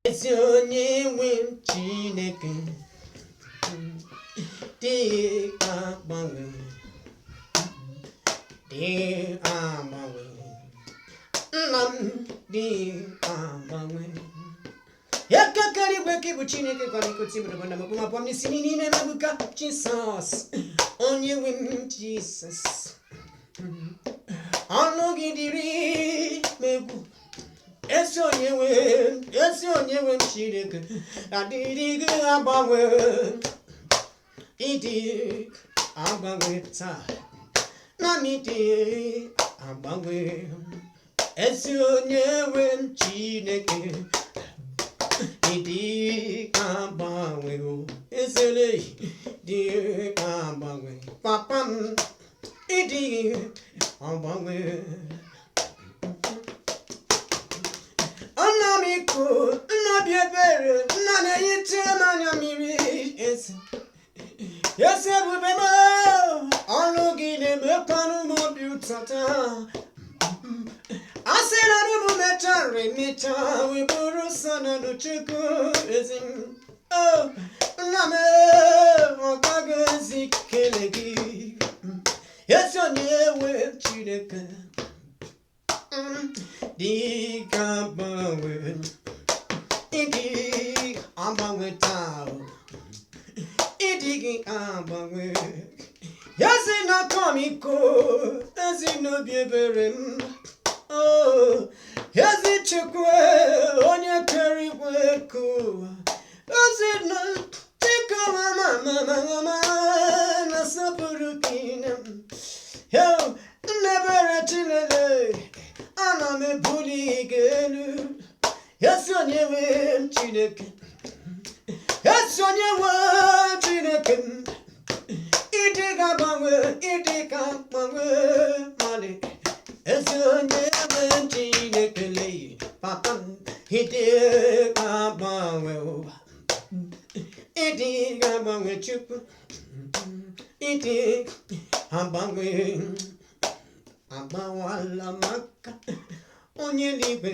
ezi onye nwe m Chineke dị agbanwe nna m dị agbanwe yakakari gweke bụ Chineke kwalikoti bụ na mabụ mabụ n'isi niile mabuka Jesus onye nwe m Jesus ọnụ gị dịrị megbu esi onye nwe m Chineke adịrị gị agbanwe ịdị agbanwe taa naanị dị agbanwe esi onye nwe m Chineke ịdị agbanwe ezele dị agbanwe papa m ịdị agbanwe anamiko nnabi ebere nna na-eyite n'anya mmiri eze ebube m ọrụ gị na-emekwanụ m obi ụtọ taa asị na n'ụmụ mechara emecha wee bụrụ sọ na Chukwu ezi nna m ọgaghị ezi kele gị ezi onye nwe Chineke dị ka agbanwe ịdị agbanwe taa ịdị gị agbanwe ezi na-akọ m iko ezi n'obi ebere m ezi Chukwu onye kere igwe ka ụwa ezi na dịka mama na-asọpụrụ gị nnebere Chineke ana m ebuli gị elu ezi onye nwe Chineke ezi onye nwe Chineke ịdị ga-agbanwe ịdị ka agbanwe mali ezi onye nwe Chineke lee papa m ịdị ga-agbanwe ụwa ịdị ga-agbanwe Chukwu ịdị agbanwe agbawala maka onye eluigwe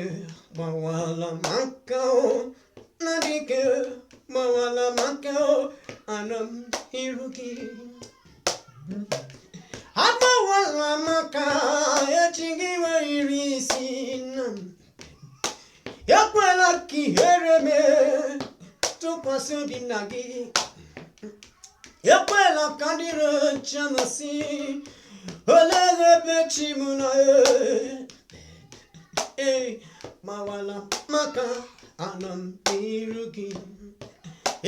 gbawala maka na dike gbawala maka anọ m iru gị agbawala maka echi gị wee iri isi nna m ekwela ka ihere mee tụkwasị obi na gị ekwela ka ndị rocha masị olee ebe chi m nọ gbawala maka anọ m n'iru gị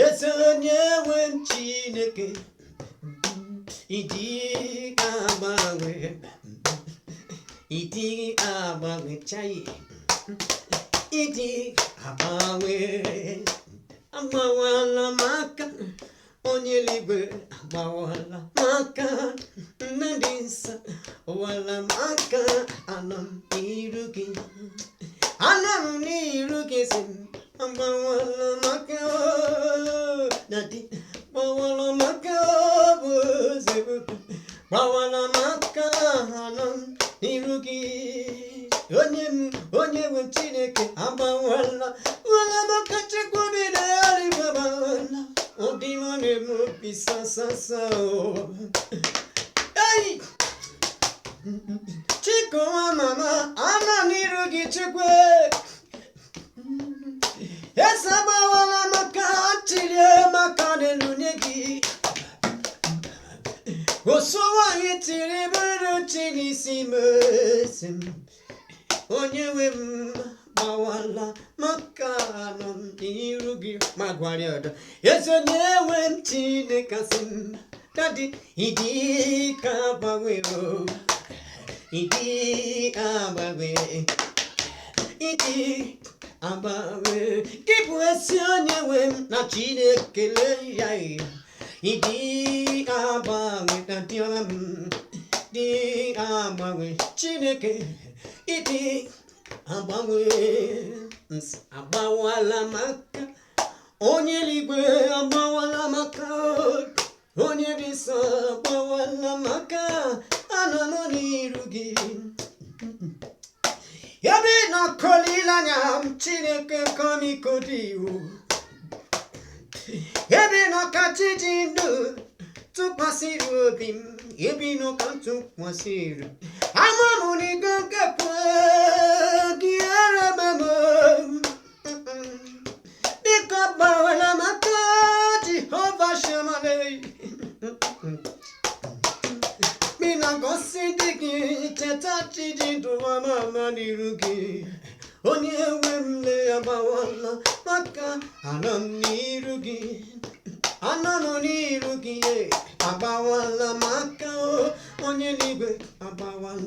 eze onye nwe m Chineke ịdị agbanwe ịdị agbanwe chai ịdị agbanwe agbawala maka onye eluigwe agbawala maka nne dị nsọ ụwala maka anọ m n'iru gị anọ m n'iru gị si m agbawala maka dadi gbawala maka bụ ozebube gbawala maka anọ m n'iru gị onye nwe Chineke agbawala wala maka Chukwu bi n'eluigwe agbawala odimone mo pisasasa hey Chiko mama ana n'iru gị Chukwu esabawala maka chilie maka n'elunye gị osowa itiri bụrụ chilisi mesim onye nwe m gbawala maka anọ m n'iru gị ma gwara ya ọdọ ezi onye nwe m Chineke sị m dadi ịdị ka agbanwe ịdị agbanwe ịdị agbanwe gị bụ ezi onye nwe m na Chineke lee ya ịdị agbanwe na dị ọma m dị agbanwe Chineke ịdị agbanwe agbawala maka onye eluigwe agbawala maka onye dị nsọ agbawala maka anọ n'iru gị ebe no kolilanya Chineke komikodiu. Ebi no kachijindu tupasiru bim. Ebi no kantu kwasiru. Amamuni gankepo giara memo. Dikaba wala makati hova shamale. Mina gosidiki teta chijindu wa mama nirugi. Onye wemle abawala maka ananirugi. Ananonirugi abawala maka onye ligwe abawala.